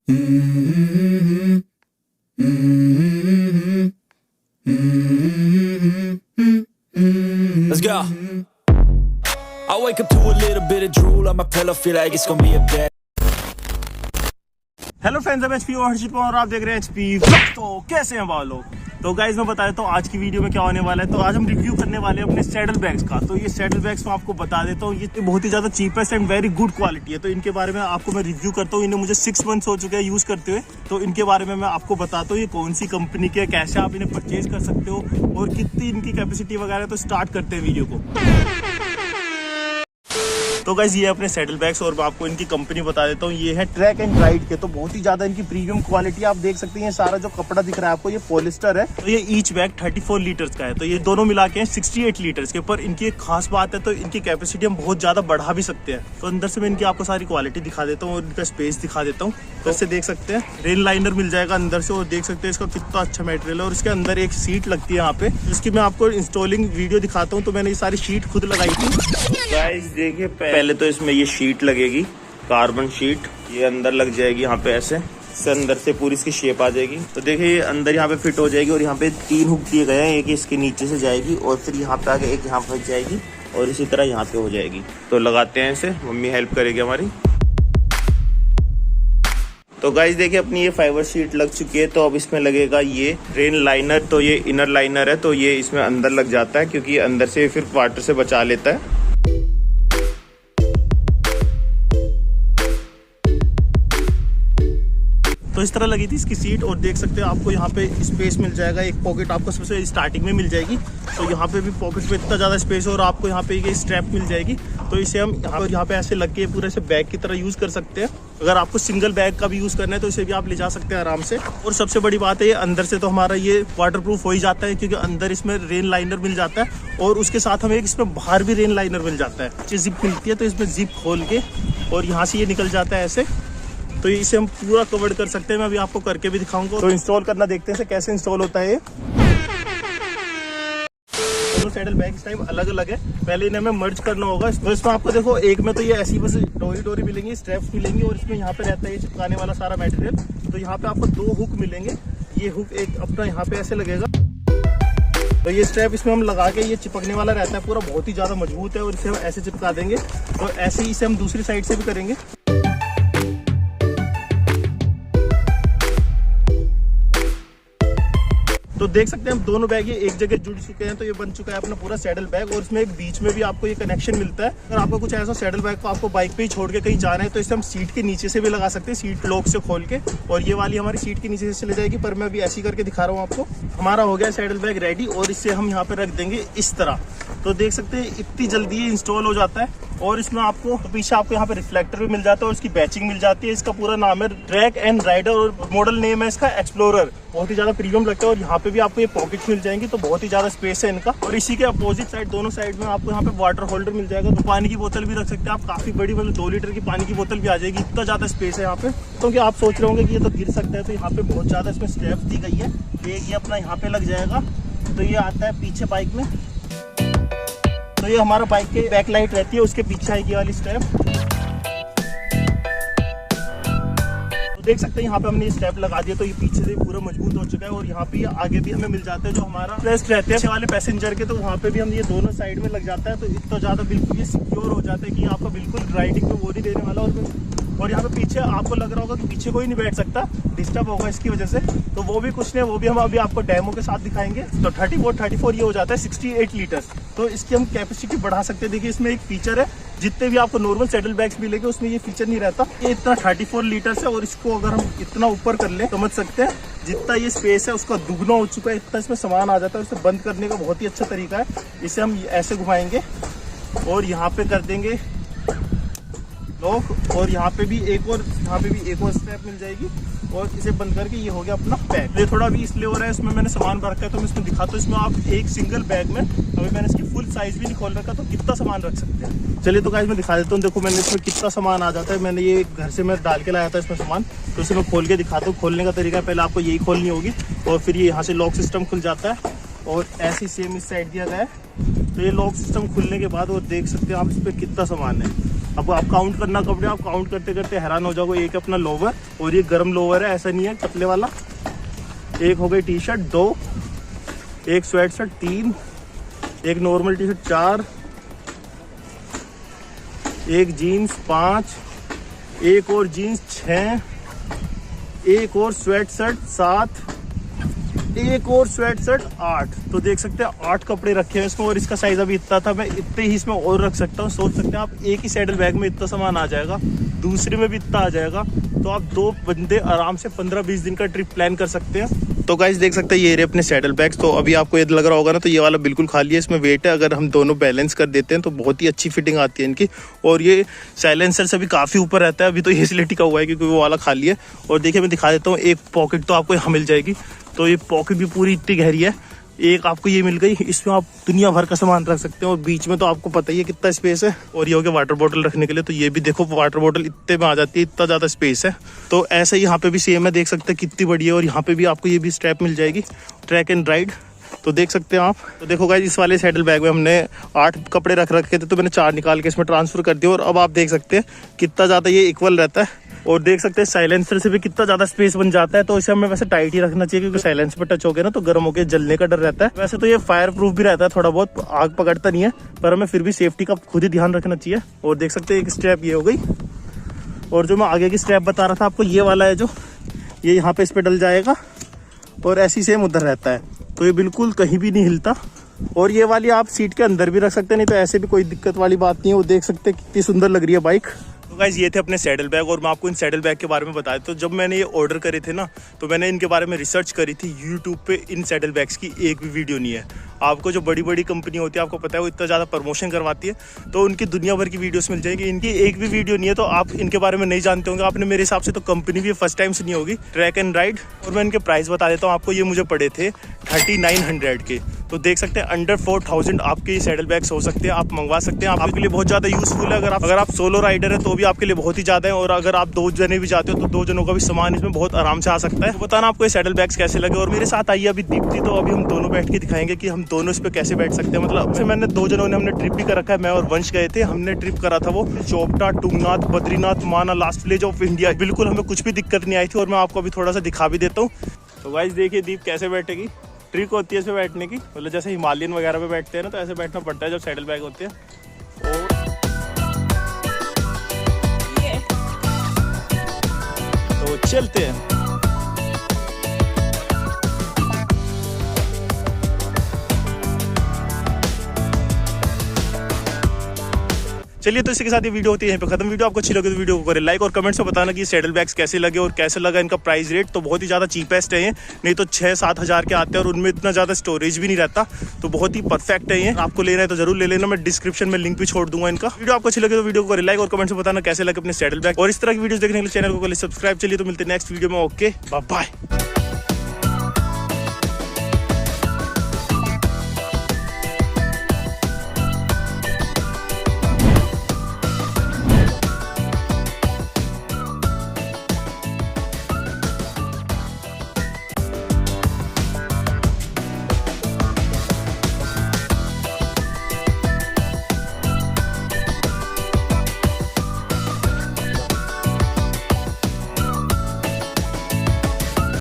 Let's go. I wake up to a little bit of drool on my pillow, feel like it's gonna be a bad. Hello friends, मैं HP और हर्षित और आप देख रहे हैं HP. तो कैसे हैं आप लोग? तो गाइज मैं बता देता हूँ आज की वीडियो में क्या होने वाला है। तो आज हम रिव्यू करने वाले हैं अपने सैडल बैग्स का। तो ये सैडल बैग्स मैं आपको बता देता हूँ, ये बहुत ही ज्यादा cheapest and very good quality है। तो इनके बारे में आपको मैं रिव्यू करता हूँ। इन्हें मुझे 6 मंथ्स हो चुके हैं यूज करते हुए। तो इनके बारे में मैं आपको बताता हूँ ये कौन सी कंपनी के, कैसे आप इन्हें परचेज कर सकते हो और कितनी इनकी कैपेसिटी वगैरह। तो स्टार्ट करते हैं वीडियो को। तो गाइस ये अपने सैडल बैग्स और मैं आपको इनकी कंपनी बता देता हूँ। ये है ट्रैक एंड राइड के। तो बहुत ही ज्यादा इनकी प्रीमियम क्वालिटी आप देख सकते हैं। सारा जो कपड़ा दिख रहा है आपको ये पॉलिस्टर है। तो ये ईच बैग 34 लीटर्स का है। तो ये दोनों मिला के 68 लीटर्स के। पर इनकी एक खास बात है, तो इनकी कैपेसिटी हम बहुत ज्यादा बढ़ा भी सकते हैं। तो अंदर से मैं इनकी आपको सारी क्वालिटी दिखा देता हूँ और इनका स्पेस दिखा देता हूँ। तो इससे देख सकते हैं रेन लाइनर मिल जाएगा अंदर से, और देख सकते हैं इसका कितना अच्छा मटेरियल है। और इसके अंदर एक सीट लगती है यहाँ पे, इसकी मैं आपको इंस्टॉलिंग वीडियो दिखाता हूँ। तो मैंने ये सारी शीट खुद लगाई थी। गाइस देखिए, पहले तो इसमें ये शीट लगेगी, कार्बन शीट। ये अंदर लग जाएगी यहाँ पे ऐसे, इससे अंदर से पूरी इसकी शेप आ जाएगी। तो देखिए ये अंदर यहाँ पे फिट हो जाएगी। और यहाँ पे 3 हुक दिए गए हैं, एक इसके नीचे से जाएगी और फिर यहाँ पे आगे एक यहाँ पे जाएगी और इसी तरह यहाँ पे हो जाएगी। तो लगाते हैं इसे, मम्मी हेल्प करेगी हमारी। तो गाइस देखिए अपनी ये फाइबर शीट लग चुकी है। तो अब इसमें लगेगा ये रेन लाइनर। तो ये इनर लाइनर है, तो ये इसमें अंदर लग जाता है क्योंकि अंदर से फिर वाटर से बचा लेता है। तो इस तरह लगी थी इसकी सीट। और देख सकते हैं आपको यहाँ पे स्पेस मिल जाएगा। एक पॉकेट आपको सबसे स्टार्टिंग में मिल जाएगी। तो यहाँ पे भी पॉकेट में इतना ज़्यादा स्पेस है। और आपको यहाँ पे ये स्ट्रैप मिल जाएगी। तो इसे हम यहाँ पे ऐसे लग के पूरे से बैग की तरह यूज़ कर सकते हैं। अगर आपको सिंगल बैग का भी यूज़ करना है तो इसे भी आप ले जा सकते हैं आराम से। और सबसे बड़ी बात है, ये अंदर से तो हमारा ये वाटर प्रूफ हो ही जाता है क्योंकि अंदर इसमें रेन लाइनर मिल जाता है। और उसके साथ हमें इसमें बाहर भी रेन लाइनर मिल जाता है। अच्छी जिप मिलती है, तो इसमें जिप खोल के और यहाँ से ये निकल जाता है ऐसे। तो इसे हम पूरा कवर कर सकते हैं। मैं अभी आपको करके भी दिखाऊंगा। तो इंस्टॉल करना देखते हैं कैसे इंस्टॉल होता है ये। दोनों सैडल बैग इस टाइम अलग अलग है। पहले इन्हें हमें मर्ज करना होगा। तो इसमें आपको देखो, एक में तो ये ऐसी बस डोरी मिलेंगी, स्ट्रैप्स मिलेंगी। और इसमें यहाँ पे रहता है ये चिपकाने वाला सारा मटेरियल। तो यहाँ पे आपको 2 हुक मिलेंगे। ये हुक एक अपना यहाँ पे ऐसे लगेगा। तो ये स्ट्रैप इसमें हम लगा के, ये चिपकने वाला रहता है पूरा, बहुत ही ज्यादा मजबूत है। और इसे हम ऐसे चिपका देंगे। तो ऐसे ही इसे हम दूसरी साइड से भी करेंगे। तो देख सकते हैं हम दोनों बैग ये एक जगह जुड़ चुके हैं। तो ये बन चुका है अपना पूरा सैडल बैग। और इसमें एक बीच में भी आपको ये कनेक्शन मिलता है। अगर आपको कुछ ऐसा सैडल बैग को आपको बाइक पे ही छोड़ के कहीं जाना है तो इसे हम सीट के नीचे से भी लगा सकते हैं, सीट लॉक से खोल के। और ये वाली हमारी सीट के नीचे से चले जाएगी। पर मैं अभी ऐसी करके दिखा रहा हूँ आपको। हमारा हो गया सैडल बैग रेडी। और इसे हम यहाँ पे रख देंगे इस तरह। तो देख सकते हैं इतनी जल्दी ये इंस्टॉल हो जाता है। और इसमें आपको पीछे आपको यहाँ पे रिफ्लेक्टर भी मिल जाता है और इसकी बैचिंग मिल जाती है। इसका पूरा नाम है ट्रैक एंड राइडर और मॉडल नेम है इसका एक्सप्लोरर। बहुत ही ज्यादा प्रीमियम लगता है। और यहाँ पे भी आपको ये पॉकेट मिल जाएंगी। तो बहुत ही ज्यादा स्पेस है इनका। और इसी के अपोजिट साइड, दोनों साइड में आपको यहाँ पे वाटर होल्डर मिल जाएगा। तो पानी की बोतल भी रख सकते हैं आप, काफी बड़ी, मतलब 2 लीटर की पानी की बोतल भी आ जाएगी। इतना ज्यादा स्पेस है यहाँ पे। क्योंकि आप सोच रहे होंगे कि ये तो गिर सकता है, तो यहाँ पे बहुत ज्यादा इसमें स्टेप्स दी गई है। एक ये अपना यहाँ पे लग जाएगा। तो ये आता है पीछे बाइक में। तो ये हमारा बाइक के बैक लाइट रहती है, उसके पीछे आएगी वाली स्टेप। तो देख सकते हैं यहाँ पे हमने ये स्टेप लगा दिया। तो ये पीछे से पूरा मजबूत हो चुका है। और यहाँ पे आगे भी हमें मिल जाता है जो हमारा रेस्ट रहते हैं वाले पैसेंजर के। तो वहाँ पे भी हम ये दोनों साइड में लग जाता है। तो इतना ज्यादा बिल्कुल ये सिक्योर हो जाता है कि आपका बिल्कुल राइडिंग में वो नहीं देने वाला। और यहाँ पे पीछे आपको लग रहा होगा कि पीछे कोई नहीं बैठ सकता, डिस्टर्ब होगा इसकी वजह से। तो वो भी कुछ नहीं, वो भी हम अभी आपको डेमो के साथ दिखाएंगे। तो 34 ये हो जाता है 68 लीटर्स। तो इसकी हम कैपेसिटी बढ़ा सकते हैं। देखिए इसमें एक फीचर है, जितने भी आपको नॉर्मल सैडल बैग्स मिलेंगे उसमें ये फीचर नहीं रहता। ये इतना 34 लीटर्स है। और इसको अगर हम इतना ऊपर कर ले, समझ सकते हैं जितना ये स्पेस है उसका दुगना हो चुका है। इतना इसमें सामान आ जाता है। इसे बंद करने का बहुत ही अच्छा तरीका है। इसे हम ऐसे घुमाएंगे और यहाँ पे कर देंगे लॉक। और यहाँ पे भी एक और स्ट्रैप मिल जाएगी। और इसे बंद करके ये हो गया अपना बैग। ये थोड़ा भी इसलिए हो रहा है, इसमें मैंने सामान भर रखा है। तो मैं इसमें दिखाता हूँ। इसमें आप एक सिंगल बैग में, अभी मैंने इसकी फुल साइज भी नहीं खोल रखा, तो कितना सामान रख सकते हैं। चलिए तो गाइस मैं दिखा देता हूँ। देखो मैंने इसमें कितना सामान आ जाता है। मैंने ये घर से मैं डाल के लाया था इसमें सामान। तो इसे मैं खोल के दिखाता हूँ। खोलने का तरीका पहले आपको यही खोलनी होगी और फिर ये यहाँ से लॉक सिस्टम खुल जाता है। और ऐसे सेम इस साइड दिया गया है। तो ये लॉक सिस्टम खुलने के बाद और देख सकते हैं आप इस पर कितना सामान है। अब आप काउंट करना कपड़े, आप काउंट करते करते हैरान हो जाओगे। एक अपना लोवर, और ये गर्म लोवर है, ऐसा नहीं है पतले वाला। एक हो गई टी शर्ट 2, एक स्वेट शर्ट 3, एक नॉर्मल टी शर्ट 4, एक जीन्स 5, एक और जीन्स 6, एक और स्वेट शर्ट 7, एक और स्वेट शर्ट 8। तो देख सकते हैं 8 कपड़े रखे हैं इसमें, और इसका साइज अभी इतना था, मैं इतने ही इसमें और रख सकता हूँ। सोच सकते हैं आप एक ही सैडल बैग में इतना सामान आ जाएगा, दूसरे में भी इतना आ जाएगा, तो आप 2 बंदे आराम से 15-20 दिन का ट्रिप प्लान कर सकते हैं। तो गाइस देख सकते हैं ये रहे अपने सैडल बैग्स। तो अभी आपको ये लग रहा होगा ना, तो ये वाला बिल्कुल खाली है, इसमें वेट है। अगर हम दोनों बैलेंस कर देते हैं तो बहुत ही अच्छी फिटिंग आती है इनकी, और ये साइलेंसर से भी काफ़ी ऊपर रहता है। अभी तो ये इसलिए टिका हुआ है क्योंकि वो वाला खाली है। और देखिए मैं दिखा देता हूँ, एक पॉकेट तो आपको यहाँ मिल जाएगी। तो ये पॉकेट भी पूरी इतनी गहरी है। एक आपको ये मिल गई, इसमें आप दुनिया भर का सामान रख सकते हैं, और बीच में तो आपको पता ही है कितना स्पेस है। और ये हो गया वाटर बॉटल रखने के लिए, तो ये भी देखो वाटर बॉटल इतने में आ जाती है, इतना ज़्यादा स्पेस है। तो ऐसे ही यहाँ पे भी सेम है, देख सकते हैं कितनी बड़ी है। और यहाँ पे भी आपको ये भी स्ट्रैप मिल जाएगी, ट्रैक एंड राइड। तो देख सकते हैं आप। तो देखो गाइस, इस वाले सैडल बैग में हमने 8 कपड़े रख रखे थे, तो मैंने 4 निकाल के इसमें ट्रांसफर कर दिया। और अब आप देख सकते हैं कितना ज़्यादा ये इक्वल रहता है। और देख सकते हैं साइलेंसर से भी कितना ज़्यादा स्पेस बन जाता है। तो इसे हमें वैसे टाइट ही रखना चाहिए, क्योंकि साइलेंसर पर टच हो गया ना तो गर्म होकर जलने का डर रहता है। वैसे तो ये फायर प्रूफ भी रहता है, थोड़ा बहुत आग पकड़ता नहीं है, पर हमें फिर भी सेफ्टी का खुद ही ध्यान रखना चाहिए। और देख सकते हैं एक स्ट्रैप ये हो गई। और जो मैं आगे की स्ट्रैप बता रहा था आपको, ये वाला है जो, ये यहाँ पे इस पर डल जाएगा, और ऐसी सेम उधर रहता है। तो ये बिल्कुल कहीं भी नहीं हिलता। और ये वाली आप सीट के अंदर भी रख सकते हैं, नहीं तो ऐसे भी कोई दिक्कत वाली बात नहीं है। वो देख सकते हैं कितनी सुंदर लग रही है बाइक। तो गाइस ये थे अपने सैडल बैग, और मैं आपको इन सैडल बैग के बारे में बताया। तो जब मैंने ये ऑर्डर करे थे ना, तो मैंने इनके बारे में रिसर्च करी थी। यूट्यूब पे इन सैडल बैग्स की एक भी वीडियो नहीं है। आपको जो बड़ी बड़ी कंपनी होती है, आपको पता है वो इतना ज़्यादा प्रमोशन करवाती है, तो उनकी दुनिया भर की वीडियोस मिल जाएंगी। इनकी एक भी वीडियो नहीं है, तो आप इनके बारे में नहीं जानते होंगे। आपने मेरे हिसाब से तो कंपनी भी फर्स्ट टाइम सुनी होगी, ट्रैक एंड राइड। और मैं इनके प्राइस बता देता हूँ आपको। ये मुझे पड़े थे 3900 के। तो देख सकते हैं अंडर 4000 आपके ये सैडल बैग्स हो सकते हैं, आप मंगवा सकते हैं। आपके लिए बहुत ज़्यादा यूजफुल है। अगर आप सोलो राइडर है तो भी आपके लिए बहुत ही ज़्यादा है। और अगर आप 2 जने भी जाते हो तो 2 जनों का भी सामान इसमें बहुत आराम से आ सकता है। तो बताना आपको ये सैडल बैग्स कैसे लगे। और मेरे साथ आइए अभी दीप्ति, तो अभी हम दोनों बैठ के दिखाएंगे कि हम दोनों इस पर कैसे बैठ सकते हैं। मतलब से मैंने 2 जनों ने हमने ट्रिप भी कर रखा है। मैं और वंश गए थे, हमने ट्रिप करा था वो चोपटा, टुंगनाथ, बद्रीनाथ, माना, लास्ट विलेज ऑफ इंडिया। बिल्कुल हमें कुछ भी दिक्कत नहीं आई थी, और मैं आपको अभी थोड़ा सा दिखा भी देता हूँ। तो गाइस देखिए दीप कैसे बैठेगी। ट्रिक होती है इसमें बैठने की, मतलब जैसे हिमालयन वगैरह पे बैठते हैं ना, तो ऐसे बैठना पड़ता है जब सैडल बैग होते हैं। तो चलते हैं। चलिए, तो इसी के साथ ये वीडियो होती है यहीं पे खत्म। वीडियो आपको अच्छी लगे तो वीडियो को करें लाइक, और कमेंट्स में बताना कि सैडल बैग्स कैसे लगे और कैसे लगा इनका प्राइस रेट। तो बहुत ही ज़्यादा चीपेस्ट है ये, नहीं तो 6-7 हज़ार के आते हैं, और उनमें इतना ज़्यादा स्टोरेज भी नहीं रहता। तो बहुत ही परफेक्ट है ये। आपको लेना है तो जरूर ले लेना, मैं डिस्क्रिप्शन में लिंक भी छोड़ दूंगा इनका। वीडियो आपको अच्छी लगे तो वीडियो को करें लाइक, और कमेंट्स में बताना कैसे लगे अपने सैडल बैग। और इस तरह की वीडियो देखने के लिए चैनल को सब्सक्राइब। चलिए, तो मिलते हैं नेक्स्ट वीडियो में। Okay, bye bye.